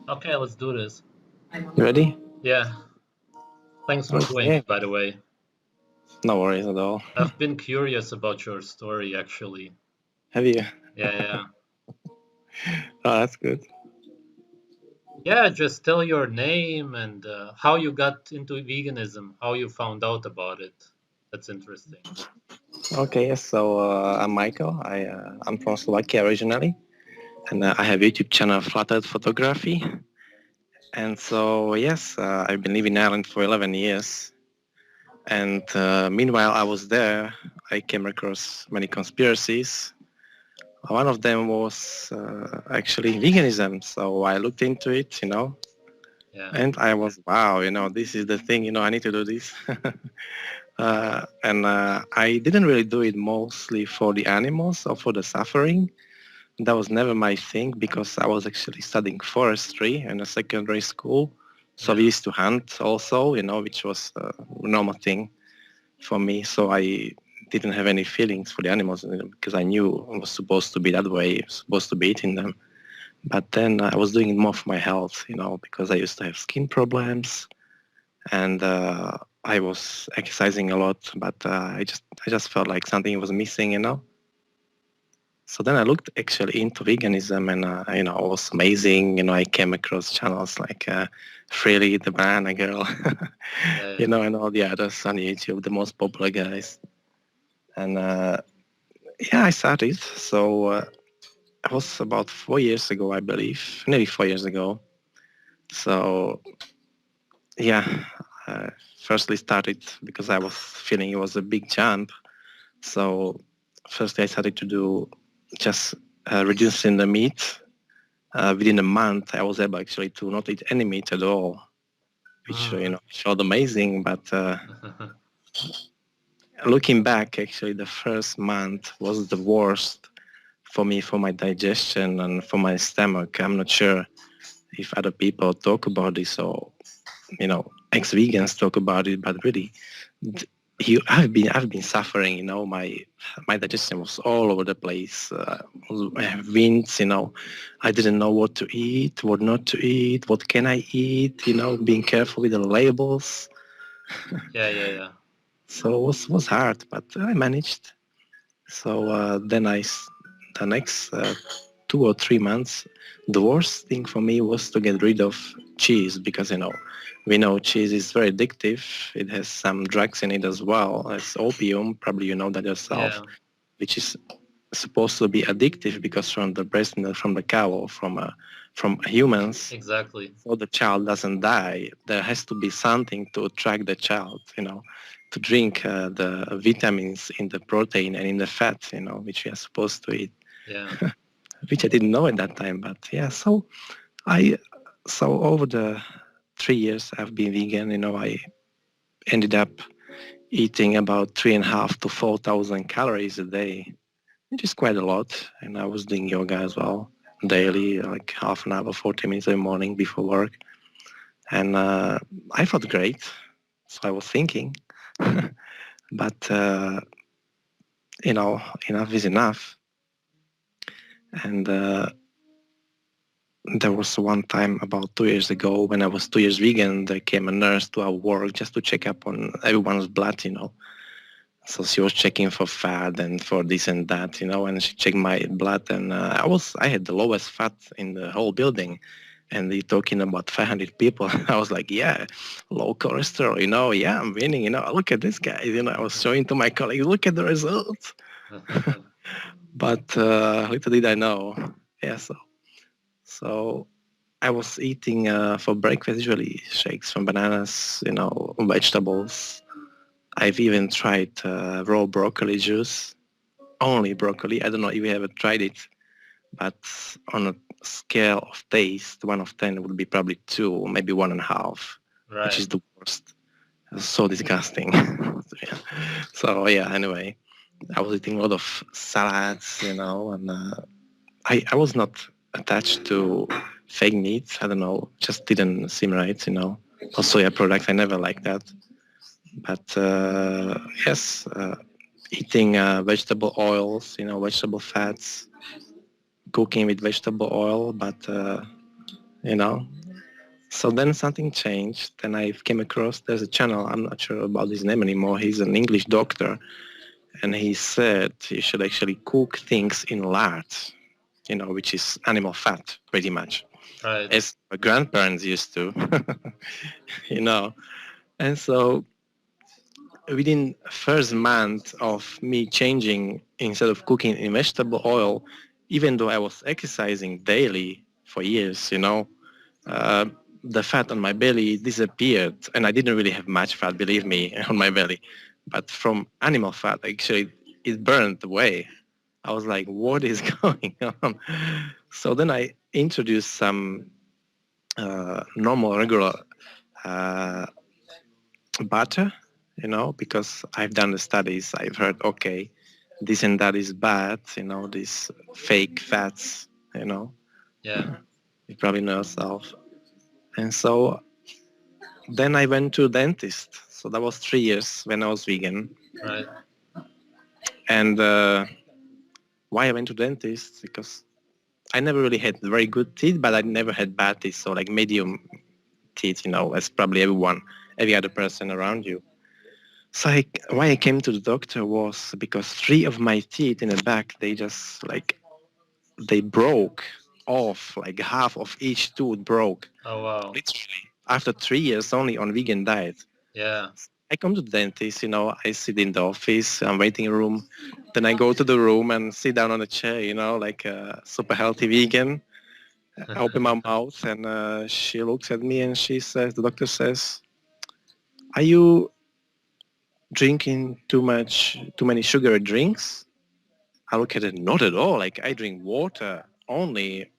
Okay, let's do this. You ready? Yeah, thanks for Okay. joining, by the way. No worries at all. I've been curious about your story, actually. Have you? Yeah, yeah. Oh, that's good. Yeah, just tell your name and how you got into veganism, how you found out about it. That's interesting. Okay, so I'm Michael. I'm from Slovakia originally, and I have a YouTube channel Flat Earth Photography. And so yes, I've been living in Ireland for 11 years. And meanwhile, I was there. I came across many conspiracies. One of them was actually veganism. So I looked into it, Yeah. and I was wow, this is the thing. I need to do this. And I didn't really do it mostly for the animals or for the suffering. That was never my thing because I was actually studying forestry in a secondary school. So we Yeah. used to hunt also, which was a normal thing for me. So I didn't have any feelings for the animals because I knew it was supposed to be that way, supposed to be eating them. But then I was doing it more for my health, because I used to have skin problems and I was exercising a lot, but I just felt like something was missing. So then I looked actually into veganism, and it was amazing. I came across channels like Freely the Banana Girl, Yeah, yeah. and all the others on YouTube, the most popular guys. And yeah, I started. So it was about 4 years ago, I believe, nearly 4 years ago. So yeah, uh, firstly started because I was feeling it was a big jump. So first I started to do just reducing the meat. Within a month, I was able actually to not eat any meat at all, which Mm. felt amazing. But looking back, actually, the first month was the worst for me, for my digestion and for my stomach. I'm not sure if other people talk about this or ex-vegans talk about it, but really, I've been suffering. My digestion was all over the place. I have winds. I didn't know what to eat, what not to eat, what can I eat. Being careful with the labels. Yeah, yeah, yeah. So it was hard, but I managed. So then the next 2 or 3 months, the worst thing for me was to get rid of cheese because we know cheese is very addictive. It has some drugs in it as well as opium. Probably you know that yourself, Yeah, which is supposed to be addictive because from the breast milk from the cow or from humans, exactly. so the child doesn't die. There has to be something to attract the child. To drink the vitamins in the protein and in the fat, which we are supposed to eat, Yeah. which I didn't know at that time. But yeah, I so over the 3 years I've been vegan, I ended up eating about 3,500 to 4,000 calories a day, which is quite a lot. And I was doing yoga as well daily, like half an hour, 40 minutes in the morning before work. And I felt great. So I was thinking, but enough is enough. And there was one time about 2 years ago when I was 2 years vegan, there came a nurse to our work just to check up on everyone's blood. So she was checking for fat and for this and that, and she checked my blood, and I had the lowest fat in the whole building. And they talking about 500 people. I was like, yeah, low cholesterol, yeah, I'm winning, look at this guy. I was showing to my colleagues, look at the results. But little did I know, yeah, so I was eating for breakfast usually shakes from bananas, vegetables. I've even tried raw broccoli juice, only broccoli. I don't know if you ever tried it, but on a scale of taste, 1 of 10 would be probably 2, maybe 1.5, which Right. is the worst. So disgusting. So yeah, anyway, I was eating a lot of salads, and I was not attached to fake meats. I don't know, just didn't seem right. Or soya products, I never liked that. But yes, eating vegetable oils, vegetable fats, cooking with vegetable oil. But you know. So then something changed. Then I came across there's a channel. I'm not sure about his name anymore. He's an English doctor, and he said you should actually cook things in lard, which is animal fat, pretty much, Right. as my grandparents used to, you know. And so within first month of me changing instead of cooking in vegetable oil, even though I was exercising daily for years, uh, the fat on my belly disappeared, and I didn't really have much fat, believe me, on my belly. But from animal fat, actually, it burned away. I was like, what is going on? So then I introduced some normal, regular uh, butter, because I've done the studies. I've heard, okay, this and that is bad, these fake fats, Yeah. you probably know yourself. And so then I went to dentist. So that was 3 years when I was vegan. Right. And why I went to dentist? Because I never really had very good teeth, but I never had bad teeth. So like medium teeth, as probably every other person around you. So why I came to the doctor was because three of my teeth in the back, they just they broke off, like half of each tooth broke, Oh wow. literally, after 3 years only on vegan diet. Yeah. I come to the dentist, I sit in the office, waiting room. Then I go to the room and sit down on a chair, like a super healthy vegan. I open my mouth and she looks at me and the doctor says, are you drinking too many sugary drinks? I look at it, not at all. Like I drink water only,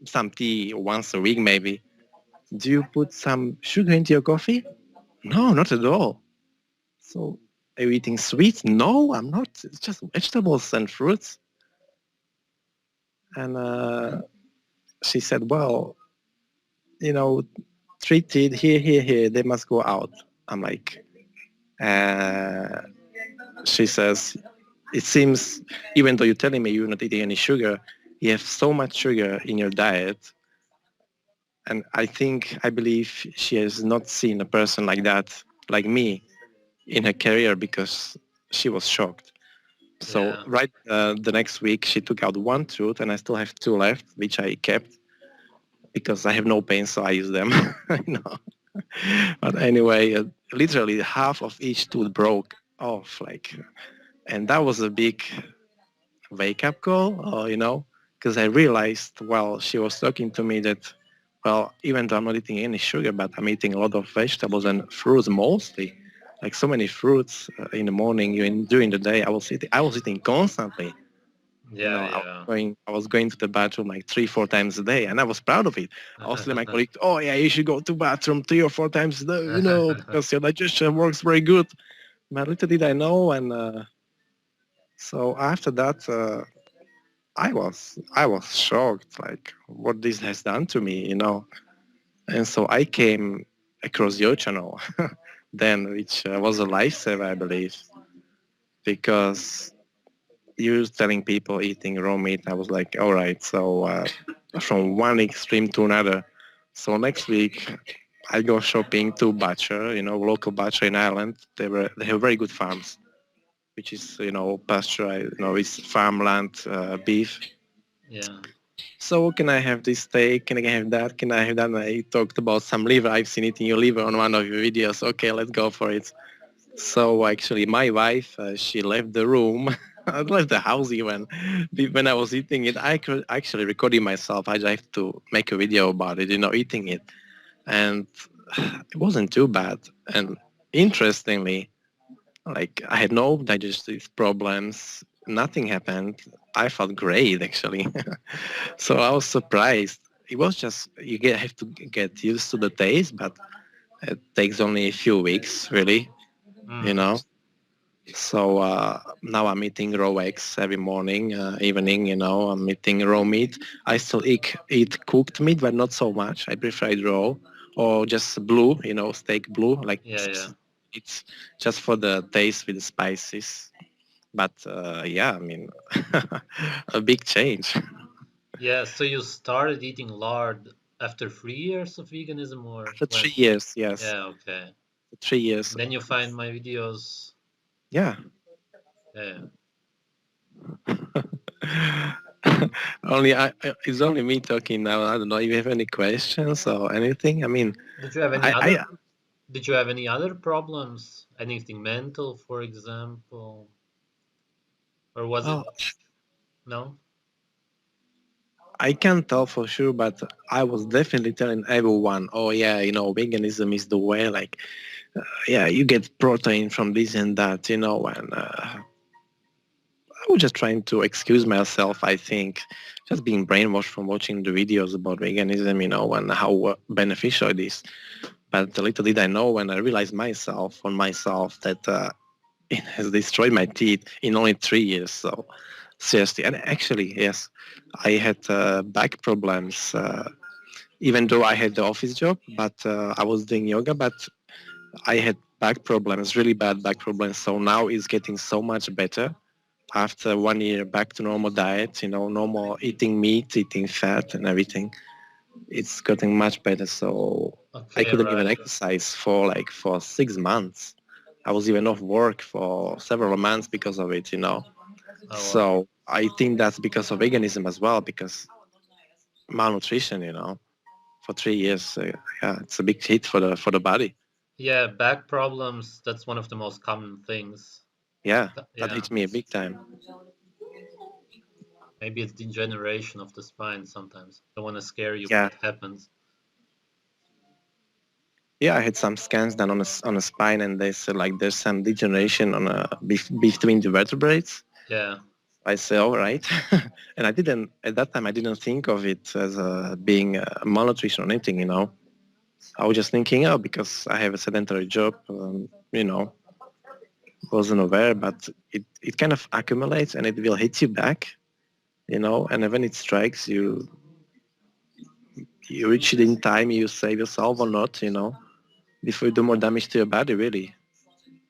some tea once a week maybe. Do you put some sugar into your coffee? No, not at all. So are you eating sweets? No, I'm not. It's just vegetables and fruits. And she said, well, you know, treated here, they must go out. I'm like, uh, she says, it seems, even though you're telling me you're not eating any sugar, you have so much sugar in your diet. And I believe she has not seen a person like that, like me, in her career because she was shocked. So Yeah. right the next week, she took out one tooth, and I still have two left, which I kept because I have no pain, so I use them. you know. But anyway, literally half of each tooth broke off, and that was a big wake-up call, because I realized while she was talking to me that, well, even though I'm not eating any sugar, but I'm eating a lot of vegetables and fruits mostly, like so many fruits in the morning, during the day, I was eating constantly. Yeah. I was Yeah. going to the bathroom like 3-4 times a day, and I was proud of it. I was telling my colleagues, "Oh yeah, you should go to bathroom 3 or 4 times a day, because your digestion works very good." But little did I know, and so after that, I was shocked, like what this has done to me. And so I came across your channel, then, which was a lifesaver, I believe, because you telling people eating raw meat. I was like, all right, so from one extreme to another. So next week I go shopping to butcher, local butcher in Ireland. They have very good farms, which is pasture, it's farmland beef. Yeah. So can I have this steak? Can I have that? Can I have that? And I talked about some liver. I've seen eating your liver on one of your videos. Okay, let's go for it. So actually, my wife, she left the room. I left the house even when I was eating it. I could actually recording myself. I just have to make a video about it, eating it, and it wasn't too bad. And interestingly, like I had no digestive problems. Nothing happened. I felt great actually. So I was surprised. It was just have to get used to the taste, but it takes only a few weeks, really. You Mm. know. So now I'm eating raw eggs every morning, evening. I'm eating raw meat. I still eat cooked meat, but not so much. I prefer it raw or just blue. Steak blue. Like Yeah. Yeah. it's just for the taste with the spices. But yeah, I mean, a big change. Yeah, so you started eating lard after 3 years of veganism, or After when? 3 years, yes, Yeah, okay. 3 years. And then you find my videos. Yeah. Yeah. It's only me talking now. I don't know if you have any questions or anything. I mean, Did you have any I other? Did you have any other problems? Anything mental, for example, or was it oh, no? I can't tell for sure, but I was definitely telling everyone, oh yeah, veganism is the way. Like, yeah, you get protein from this and that, and I was just trying to excuse myself. I think just being brainwashed from watching the videos about veganism, and how beneficial it is. But little did I know when I realized myself that it has destroyed my teeth in only 3 years. So seriously, and actually, yes, I had back problems. Even though I had the office job, but I was doing yoga, but I had back problems, really bad back problems. So now it's getting so much better after 1 year back to normal diet, normal eating meat, eating fat and everything. It's getting much better. So I Okay, couldn't even right. exercise for 6 months. I was even off work for several months because of it. Oh wow. So I think that's because of veganism as well, because malnutrition, for 3 years, yeah, it's a big hit for the body. Yeah, back problems. That's one of the most common things. Yeah, that Yeah, hit me a big time. maybe it's degeneration of the spine sometimes. Don't want to scare you, but Yeah, it happens. yeah, I had some scans done on a spine, and they said like there's some degeneration on between the vertebrae. Yeah, I say, all right. And I didn't, at that time, I didn't think of it as being malnutrition or anything. I was just thinking, oh, because I have a sedentary job, wasn't aware, but it kind of accumulates and it will hit you back, and when it strikes you, you reach it in time, you save yourself or not, before you do more damage to your body, really.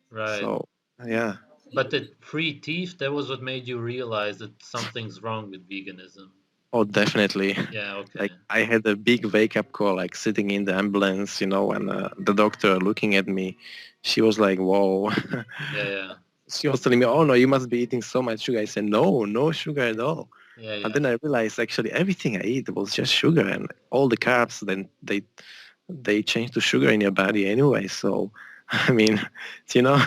right. So, yeah. But the free teeth, that was what made you realize that something's wrong with veganism. Oh, definitely. Yeah, Like okay. I had a big wake up call, like sitting in the ambulance, and the doctor looking at me. She was like, "Whoa." Yeah, yeah. She was telling me, "Oh no, you must be eating so much sugar." I said, "No, no sugar at all." Yeah, But yeah. then I realized actually everything I eat was just sugar, and all the carbs then they change to sugar in your body anyway. So, I mean, you know,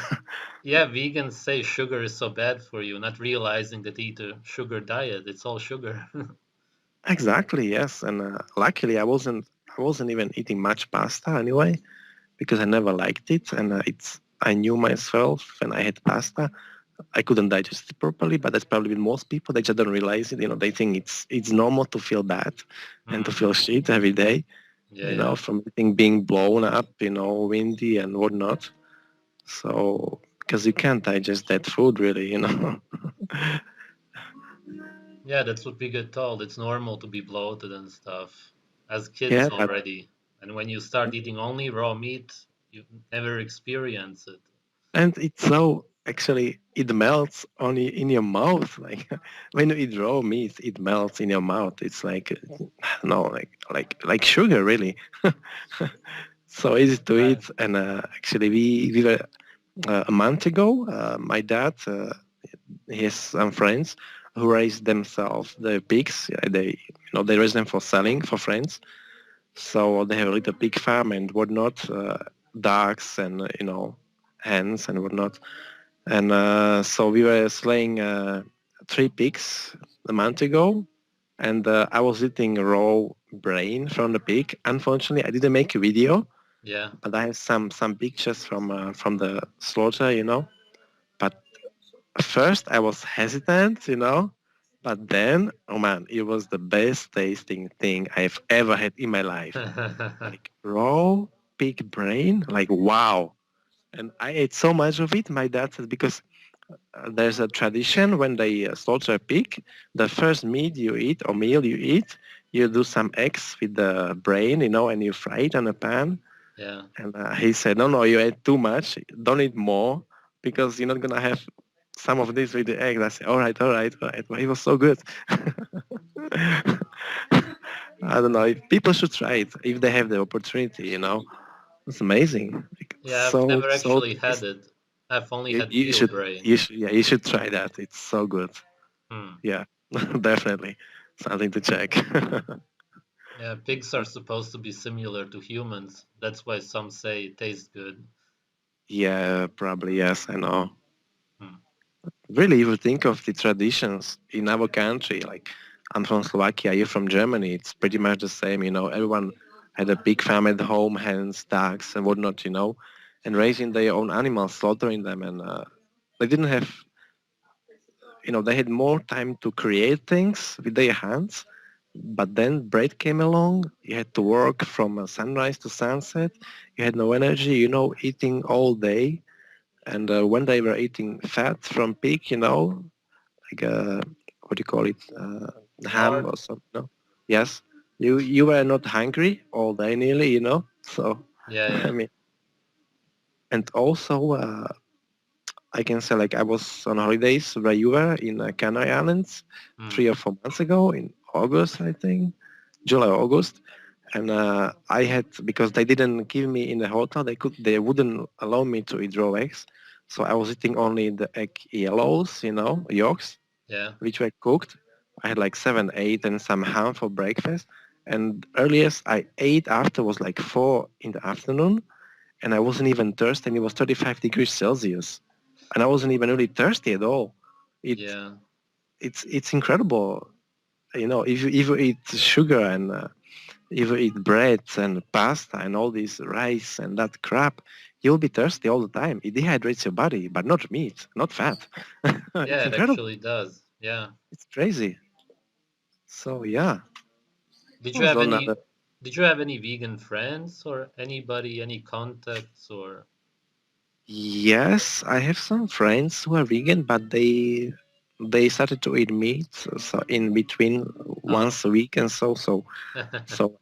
Yeah, vegans say sugar is so bad for you, not realizing that they eat a sugar diet. It's all sugar. exactly, yes. And luckily, I wasn't even eating much pasta anyway, because I never liked it, and I knew myself when I had pasta. I couldn't digest it properly, but that's probably with most people. They just don't realize it. They think it's normal to feel bad and to Mm. feel shit every day. Yeah, yeah. From everything being blown up, windy and whatnot. So because you can't digest that food really. Yeah, that's what we get told. It's normal to be bloated and stuff as kids Yeah, but already. And when you start eating only raw meat, you never experience it. and it's so actually it melts only in your mouth. Like when you eat raw meat, it melts in your mouth. It's like no, like sugar really. So easy to Right. eat, and actually we were a month ago. My dad, he has some friends who raise themselves the pigs. Yeah, they raise them for selling for friends. So they have a little pig farm and whatnot, ducks and hens and whatnot. And so we were slaying 3 pigs a month ago, and I was eating raw brain from the pig. Unfortunately, I didn't make a video, Yeah. but I have some pictures from the slaughter. But first I was hesitant, but then, oh man, it was the best tasting thing I've ever had in my life. Like raw pig brain, like wow. And I ate so much of it. My dad said because there's a tradition when they slaughter a pig, the first meat you eat or meal you eat, you do some eggs with the brain, and you fry it on a pan. Yeah. And he said, no, you ate too much. Don't eat more because you're not going to have some of this with the egg. I said, all right. But it was so good. I don't know. If people should try it if they have the opportunity. It's amazing. Like, Yeah, I've never so actually had tasty. it. I've only You, had you peel should brain. you should yeah you should try that. It's so good. Hmm. Yeah, definitely something to check. Yeah, pigs are supposed to be similar to humans. That's why some say it tastes good. Yeah, probably yes. I know. Hmm. Really, if you think of the traditions in our country, like I'm from Slovakia, you're from Germany, it's pretty much the same. Everyone had a big family at home, hens, ducks, and whatnot. And raising their own animals, slaughtering them, and they didn't have, they had more time to create things with their hands. But then bread came along. You had to work from sunrise to sunset. You had no energy, eating all day. And when they were eating fat from pig, like what do you call it, ham Lard? or something. No? Yes, you were not hungry all day nearly, So Yeah, I yeah. mean, and also I can say like I was on holidays where you were in Canary Islands Hmm. 3 or 4 months ago in August, I think, July August. And I had because they didn't give me in the hotel, they wouldn't allow me to eat raw eggs, so I was eating only the egg yellows, yolks, Yeah. which were cooked. I had like 7, 8, and some ham for breakfast. And earliest I ate after was like 4 in the afternoon, and I wasn't even thirsty. And it was 35 degrees Celsius, and I wasn't even really thirsty at all. It Yeah. it's incredible. If you eat sugar and if you eat bread and pasta and all this rice and that crap, you'll be thirsty all the time. It dehydrates your body, but not meat, not fat. Yeah, It's it incredible. actually does. Yeah. It's crazy. So yeah, Did I you was have on any did you have any vegan friends or anybody, any contacts or yes, I have some friends who are vegan, but they started to eat meat so in between oh. once a week and so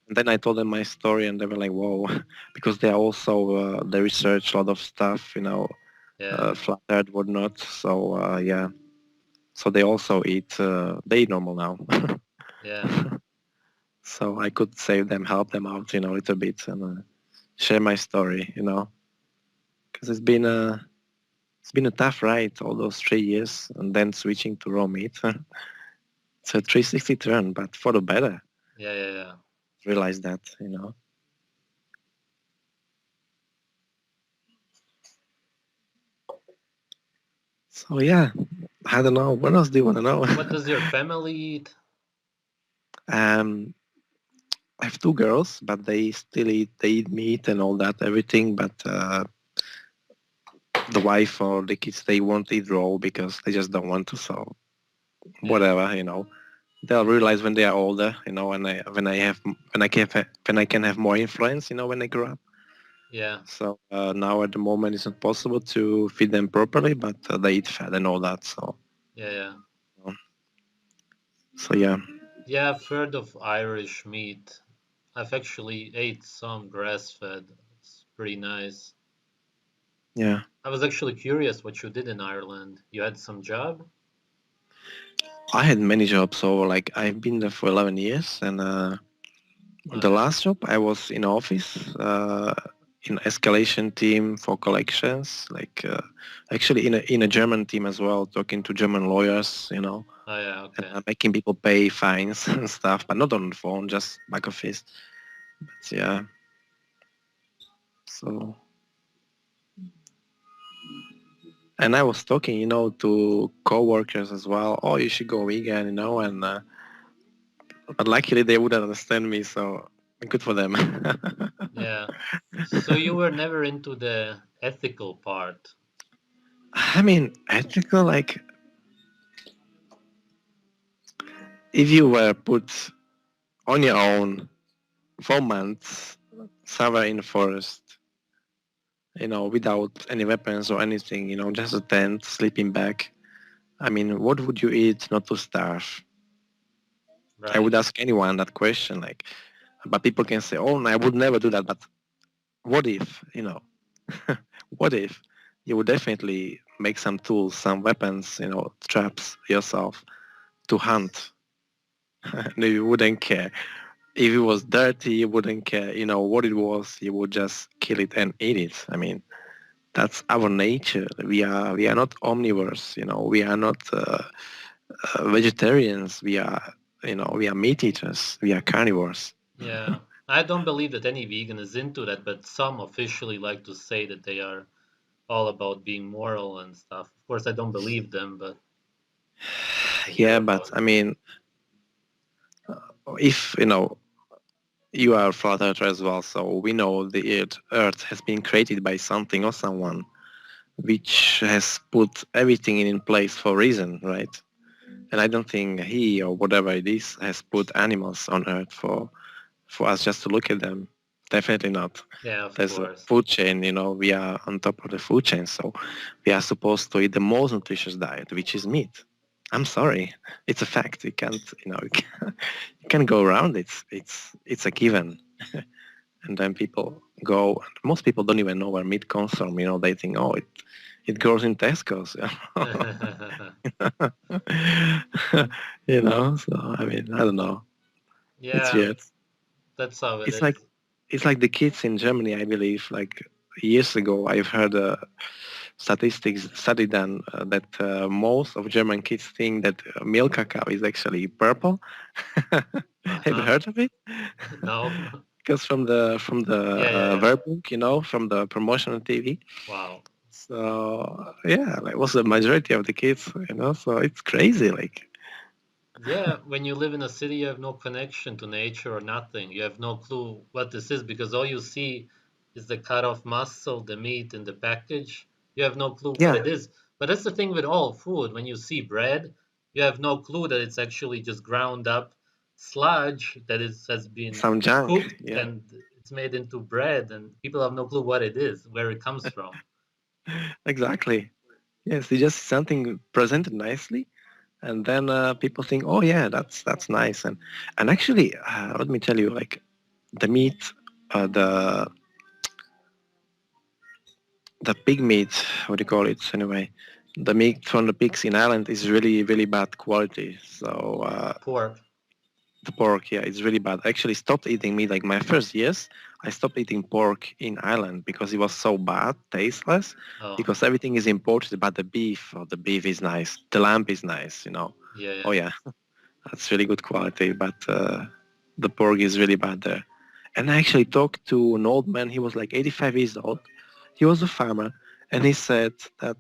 then I told them my story and they were like, whoa, because they also they research a lot of stuff, Yeah. flat earth, whatnot. So yeah, so they also eat they eat normal now. Yeah. So I could save them, help them out, a little bit and share my story, because it's been a tough ride all those 3 years and then switching to raw meat. It's a 360 turn, but for the better. Yeah, yeah, yeah. Realize that. So yeah, I don't know. What else do you want to know? What does your family eat? um, I have 2 girls, but they eat meat and all that, everything. But the wife or the kids, they won't eat raw because they just don't want to. So Yeah. whatever. They'll realize when they are older, when I can have more influence, when they grow up. Yeah. So now at the moment it's not possible to feed them properly, but they eat fat and all that. So Yeah, yeah. so yeah, Yeah, I've heard of Irish meat. I've actually ate some grass fed. It's pretty nice. yeah. I was actually curious what you did in Ireland. You had some job? I had many jobs. So like I've been there for 11 years, and Oh the yeah. last job I was in office. In escalation team for collections, like actually in a German team as well, talking to German lawyers, Oh yeah, and okay. making people pay fines and stuff, but not on the phone, just back office. But yeah, so and I was talking, to coworkers as well. Oh, you should go vegan, and but luckily they wouldn't understand me, so good for them. Yeah. So you were never into the ethical part. I mean, ethical, like if you were put on your own 4 months somewhere in the forest, without any weapons or anything, just a tent, sleeping bag. I mean, what would you eat not to starve? I would Right. ask anyone that question, like, but people can say, oh, no, I would never do that. But what if, what if you would definitely make some tools, some weapons, traps yourself to hunt, No, you wouldn't care. If it was dirty, you wouldn't care. You know what it was, you would just kill it and eat it. I mean, that's our nature. We are not omnivores. We are not vegetarians. We are meat eaters. We are carnivores. Yeah. I don't believe that any vegan is into that, but some officially like to say that they are all about being moral and stuff. Of course, I don't believe them, but I hear Yeah, but about I it. mean, if you are flat earther as well, so we know the Earth has been created by something or someone which has put everything in place for a reason, right? And I don't think he or whatever it is has put animals on Earth for us just to look at them. Definitely not. Yeah, of There's a course. food chain, we are on top of the food chain, so we are supposed to eat the most nutritious diet, which is meat. I'm sorry, it's a fact. You can't, you can't go around it. It's a given. And then people go. Most people don't even know where meat comes from. They think, oh, it grows in Tesco's. So I mean, I don't know. It's Yeah, weird. that's how it It's like is. it's like the kids in Germany, I believe. Like years ago, I've heard a statistics study done that most of German kids think that milk cacao is actually purple. Have you Uh-huh. heard of it? No. Because from the Yeah, yeah, yeah. Werbung, from the promotion on TV. Wow. So yeah, like was the majority of the kids. So it's crazy. Like Yeah, when you live in a city, you have no connection to nature or nothing. You have no clue what this is because all you see is the cut off muscle, the meat in the package. You have no clue what yeah, it is. But that's the thing with all food. When you see bread, you have no clue that it's actually just ground up sludge that has been some junk. cooked Yeah, and it's made into bread, and people have no clue what it is, where it comes from. exactly. Yes, it's just something presented nicely, and then people think, oh yeah, that's nice. And actually, let me tell you, like the meat, the pig meat, what do you call it anyway? The meat from the pigs in Ireland is really really bad quality. So Pork. the pork, yeah, it's really bad. I actually stopped eating meat. Like my first years, I stopped eating pork in Ireland because it was so bad, tasteless. Oh, Because everything is imported, but the beef is nice, the lamb is nice. yeah, Oh yeah. yeah, that's really good quality. But the pork is really bad there. And I actually talked to an old man. He was like 85 years old. He was a farmer, and he said that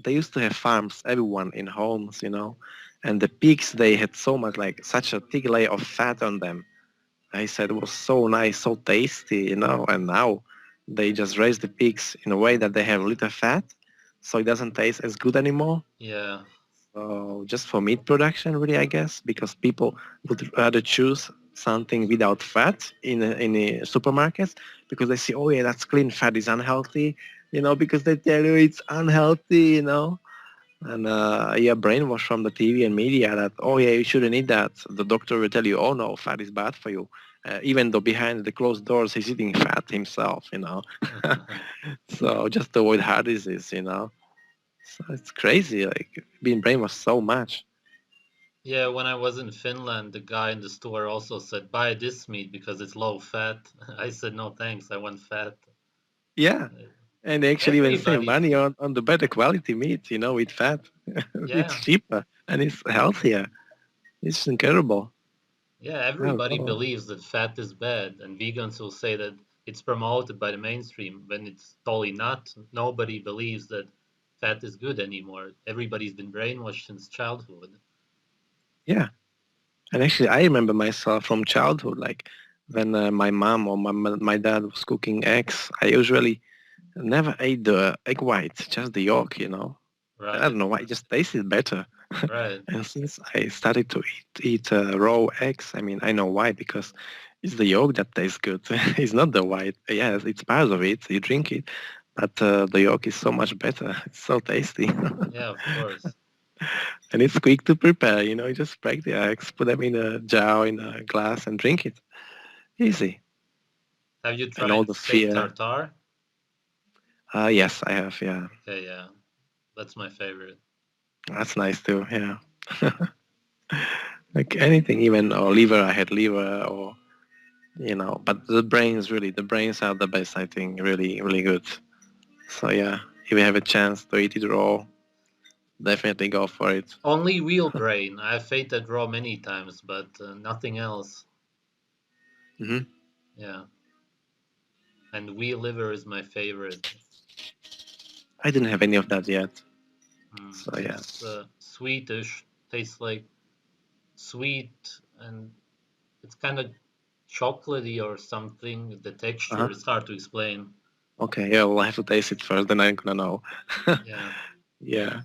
they used to have farms, everyone in homes, and the pigs, they had so much, like such a thick layer of fat on them. I said it was so nice, so tasty, and now they just raise the pigs in a way that they have little fat, so it doesn't taste as good anymore. Yeah. So just for meat production, really, I guess, because people would rather choose something without fat in the supermarkets because they see, oh yeah, that's clean fat is unhealthy, because they tell you it's unhealthy. And yeah, brainwash from the TV and media that, oh yeah, you shouldn't eat that. The doctor will tell you, oh no, fat is bad for you. Even though behind the closed doors he's eating fat himself. So just to avoid heart disease. So it's crazy, like being brainwashed so much. Yeah, when I was in Finland, the guy in the store also said, buy this meat because it's low fat. I said, no, thanks. I want fat. Yeah. Uh, And they actually even save Everybody, money on the better quality meat, with fat. It's yeah, cheaper and it's healthier. It's incredible. yeah, I don't everybody know. believes that fat is bad. And vegans will say that it's promoted by the mainstream when it's totally not. Nobody believes that fat is good anymore. Everybody's been brainwashed since childhood. Yeah. And actually, I remember myself from childhood, like when my mom or my dad was cooking eggs, I usually never ate the egg white, just the yolk. I Right, don't know why, it just tasted better. right. And since I started to eat raw eggs, I mean, I know why, because it's the yolk that tastes good. It's not the white. Yes, it's part of it. You drink it, but the yolk is so much better. It's so tasty. Yeah, of course. And it's quick to prepare. You just break the eggs, put them in a jar, in a glass, and drink it. Easy. Have you And all tried the steak fear. tartare? Yes, I have. Yeah, Okay, yeah, that's my favorite. that's nice too. Yeah. Like anything, even or liver. I had liver, or but the brains are the best. I think really, really good. So yeah, if you have a chance to eat it raw, definitely go for it. Only wheel brain. I've ate that raw many times, but nothing else. Hmm. Yeah, and wheel liver is my favorite. I didn't have any of that yet. Mm. So yeah. It's sweetish, tastes like sweet, and it's kind of chocolatey or something. The texture Uh-huh. is hard to explain. Okay, yeah, well, I have to taste it first, then I'm gonna know. Yeah. Yeah,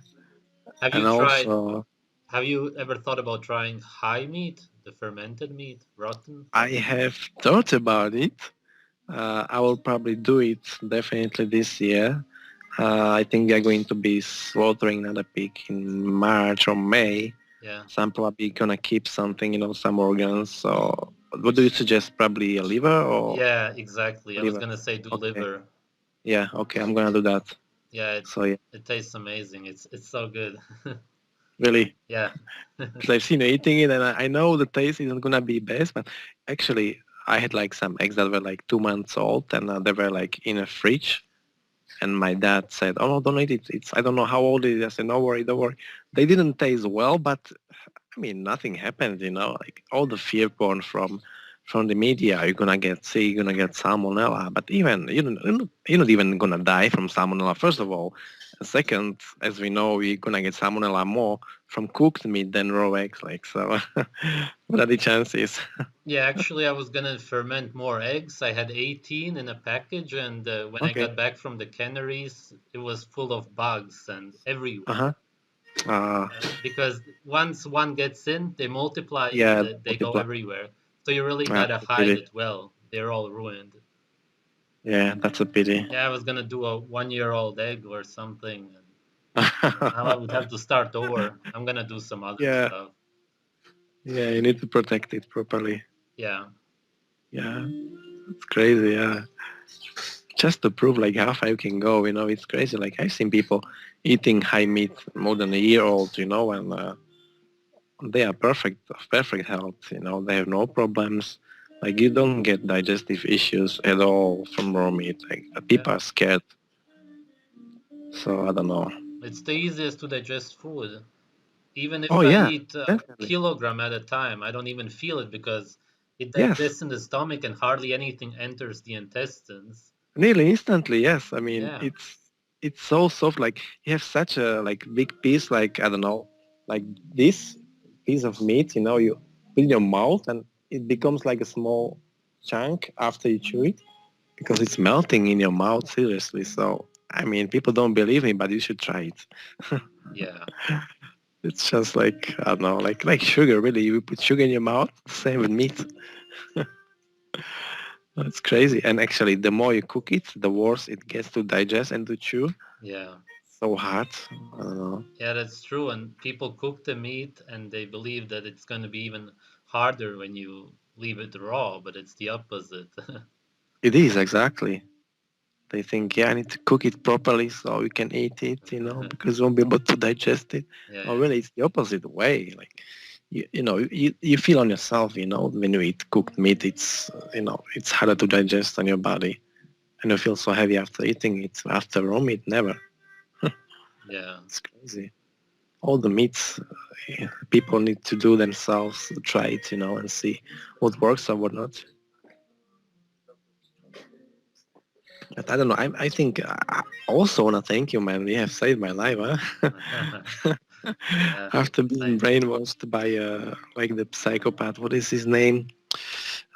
Have and you tried? also Have you ever thought about trying high meat, the fermented meat, rotten? I have thought about it. I will probably do it definitely this year. I think we are going to be slaughtering another pig in March or May. Yeah. So I'm probably gonna keep something, some organs. So what do you suggest? Probably a liver or Yeah, exactly. I was liver? gonna say do Okay. liver. Yeah. Okay. I'm gonna do that. Yeah, So yeah, it tastes amazing. It's so good. really, Yeah. because I've seen you eating it, and I know the taste isn't gonna be best, but actually, I had like some eggs that were like 2 months old, and they were like in a fridge. And my dad said, "Oh no, don't eat it. It's I don't know how old it is." I said, "No worry, don't worry." They didn't taste well, but I mean, nothing happened. Like all the fear porn from the media. You're gonna get sick. You're gonna get salmonella. But even you're not even gonna die from salmonella. First of all, and second, as we know, you're gonna get salmonella more from cooked meat than raw eggs. Like so, what are the chances? Yeah, actually, I was gonna ferment more eggs. I had 18 in a package, and when I Okay. got back from the Canaries, it was full of bugs and Uh everywhere. huh. Because once one gets in, they multiply and Yeah. they go Multiply. everywhere. So you really Ah, gotta that's a hide pity. it well. They're all ruined. Yeah, that's a pity. Yeah, I was gonna do a 1-year-old egg or something, and now I would have to start over. I'm gonna do some other Yeah. stuff. Yeah. You need to protect it properly. Yeah, Yeah. It's crazy. Yeah. Just to prove like how far you can go, it's crazy. Like I've seen people eating high meat more than a year old, and they are perfect health. They have no problems. Like you don't get digestive issues at all from raw meat. Like yeah. people are scared. So I don't know. It's the easiest to digest food. Even if Oh I yeah, eat a definitely. kilogram at a time, I don't even feel it because it Yes, digests in the stomach and hardly anything enters the intestines. nearly instantly. Yes, I mean Yeah, it's so soft. Like you have such a like big piece. Like I don't know, like this piece of meat. You put in your mouth and it becomes like a small chunk after you chew it because it's melting in your mouth. Seriously. So I mean, people don't believe me, but you should try it. yeah, It's just like I don't know, like sugar. Really, you put sugar in your mouth. Same with meat. It's crazy. And actually, the more you cook it, the worse it gets to digest and to chew. yeah. So hard. I don't know. Yeah, that's true. And people cook the meat and they believe that it's going to be even harder when you leave it raw, but it's the opposite. It is exactly. They think, yeah, I need to cook it properly so we can eat it, because we won't be able to digest it. Yeah, No, yeah, really, it's the opposite way. Like, you feel on yourself, when you eat cooked meat, it's harder to digest on your body. And you feel so heavy after eating it. After raw meat, never. yeah. It's crazy. All the meats people need to do themselves, try it, and see what works or what not. But I don't know. I think I also want to thank you, man. You have saved my life, huh? Yeah, After being I brainwashed by like the psychopath, what is his name?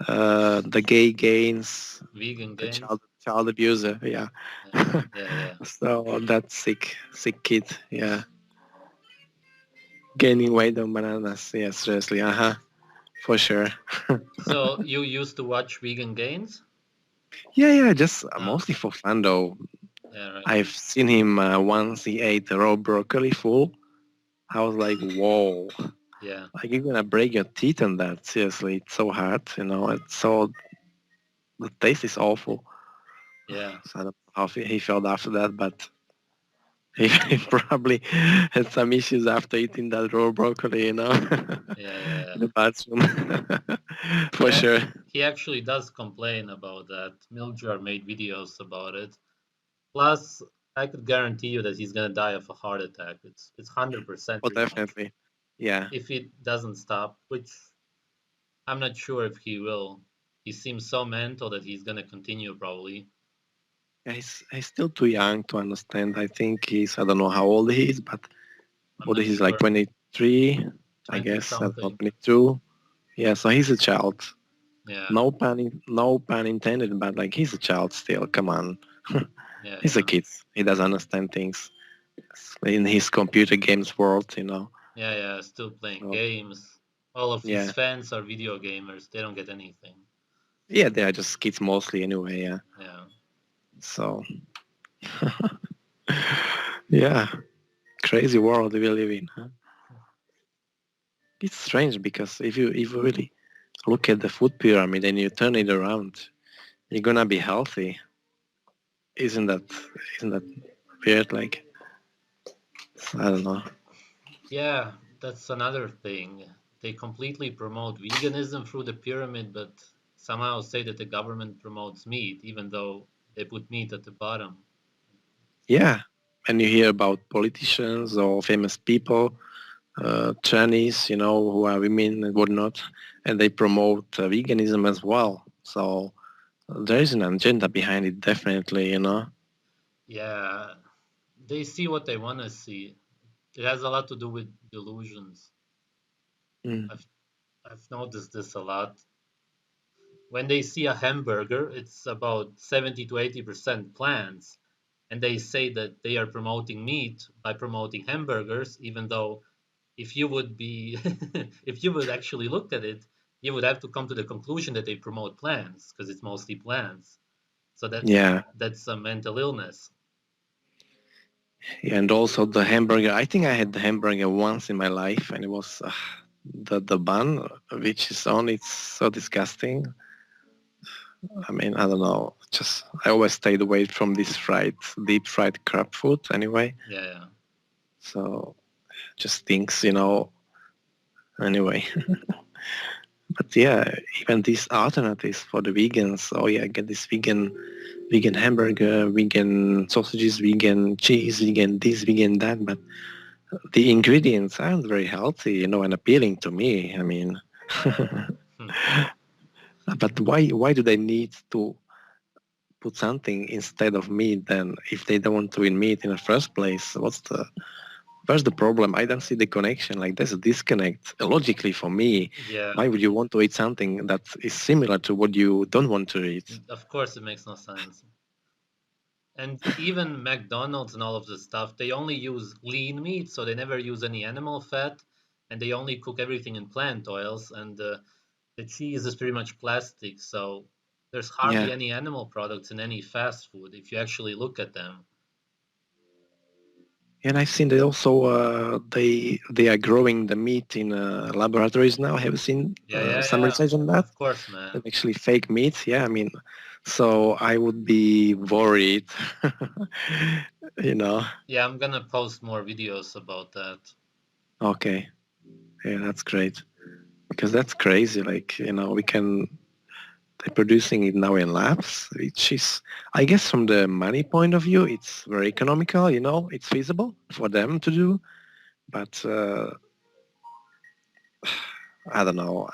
The gay gains, vegan the gains. child abuser. Yeah. Yeah, yeah, yeah. So that sick kid. Yeah, gaining weight on bananas. Yeah, seriously. For sure. So you used to watch vegan gains? Yeah, just Oh, mostly for fun though. yeah, right. I've seen him once he ate raw broccoli full. I was like, whoa, Yeah, like you're gonna break your teeth on that. Seriously, it's so hard, It's so the taste is awful. yeah. So I don't know how he felt after that, but He probably had some issues after eating that raw broccoli, Yeah, yeah, in the bathroom. For yeah. sure. He actually does complain about that. Miljar made videos about it. Plus, I could guarantee you that he's gonna die of a heart attack. It's 100% Oh, pretty much. definitely. Yeah. If he doesn't stop, which I'm not sure if he will. He seems so mental that he's gonna continue probably. Yeah, he's still too young to understand. I think I don't know how old he is, but I'm what not he's like sure. 23, I 20 guess. I don't know, something. 22. Yeah, so he's a child. Yeah, No pun intended, but like he's a child still. Come on. yeah, He's a yeah. kid. He doesn't understand things in his computer games world. Yeah, yeah, still playing So, games. All of his yeah. fans are video gamers. They don't get anything. Yeah, they are just kids mostly anyway, yeah. Yeah. So, yeah, crazy world we live in, huh? It's strange because if you really look at the food pyramid and you turn it around, you're gonna be healthy. Isn't that isn't that weird? Like, I don't know. Yeah, that's another thing. They completely promote veganism through the pyramid, but somehow say that the government promotes meat, even though they put meat at the bottom. Yeah, and you hear about politicians or famous people, Chinese, who are women and whatnot, and they promote veganism as well. So there is an agenda behind it, definitely. Yeah, they see what they want to see. It has a lot to do with delusions. Mm. I've I've noticed this a lot. When they see a hamburger, it's about 70 to 80% plants, and they say that they are promoting meat by promoting hamburgers, even though if you would be if you would actually look at it, you would have to come to the conclusion that they promote plants because it's mostly plants. So Yeah, that's a mental illness. and also the hamburger. I think I had the hamburger once in my life, and it was the bun, which is on. It's so disgusting. I mean, I don't know. Just I always stayed away from this deep fried crab food anyway. Yeah, yeah. So just stinks. Anyway, but yeah, even these alternatives for the vegans. Oh yeah, get this vegan hamburger, vegan sausages, vegan cheese, vegan this, vegan that. But the ingredients aren't very healthy, and appealing to me. I mean, Hmm. but why do they need to put something instead of meat then if they don't want to eat meat in the first place? Where's the problem? I don't see the connection. Like there's a disconnect logically for me. Yeah, Why would you want to eat something that is similar to what you don't want to eat? of course it makes no sense. And even McDonald's and all of this stuff, they only use lean meat, so they never use any animal fat, and they only cook everything in plant oils. And the cheese is pretty much plastic, so there's hardly Yeah. any animal products in any fast food if you actually look at them. And I've seen that also they are growing the meat in laboratories now. Have you seen Yeah, yeah, some yeah. research on that? Of course, man. That actually fake meat. Yeah, I mean, so I would be worried. you know. Yeah, I'm gonna post more videos about that. Okay. Yeah, that's great because that's crazy. Like we can they're producing it now in labs, which is, I guess, from the money point of view, it's very economical. It's feasible for them to do, but I don't know.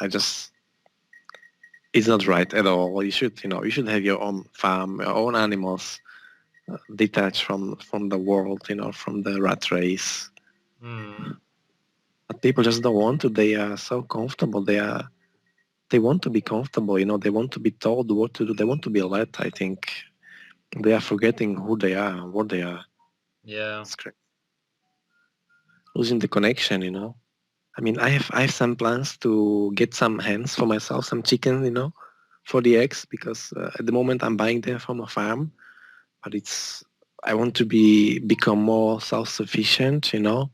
It's not right at all. You should have your own farm, your own animals, detached from the world, from the rat race. Hmm. But people just don't want to. They are so comfortable. They want to be comfortable. They want to be told what to do. They want to be led. I think they are forgetting who they are, what they are. Yeah. It's losing the connection. I mean, I have some plans to get some hens for myself, some chicken, for the eggs because at the moment I'm buying them from a farm, but I want to become more self-sufficient. Yeah,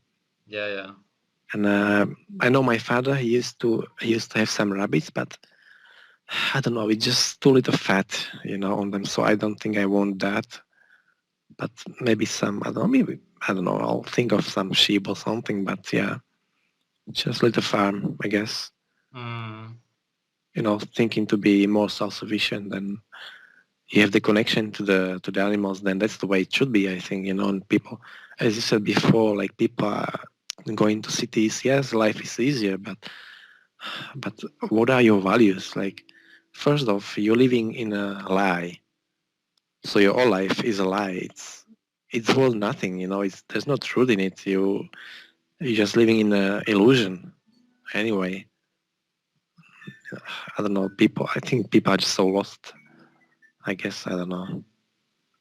yeah. And I know my father, he used to have some rabbits, but I don't know, it's just too little fat, on them. So I don't think I want that. but maybe some, I don't know, maybe, I don't know, I'll think of some sheep or something, but yeah, just little farm, I guess. Mm. Thinking to be more self-sufficient, and you have the connection to the animals, then that's the way it should be, I think. And people, as you said before, like people are going to cities. Yes, life is easier, but what are your values? Like, first off, you're living in a lie, so your whole life is a lie. It's worth nothing. There's no truth in it. You're just living in an illusion. Anyway, I don't know. I think people are just so lost. I guess, I don't know.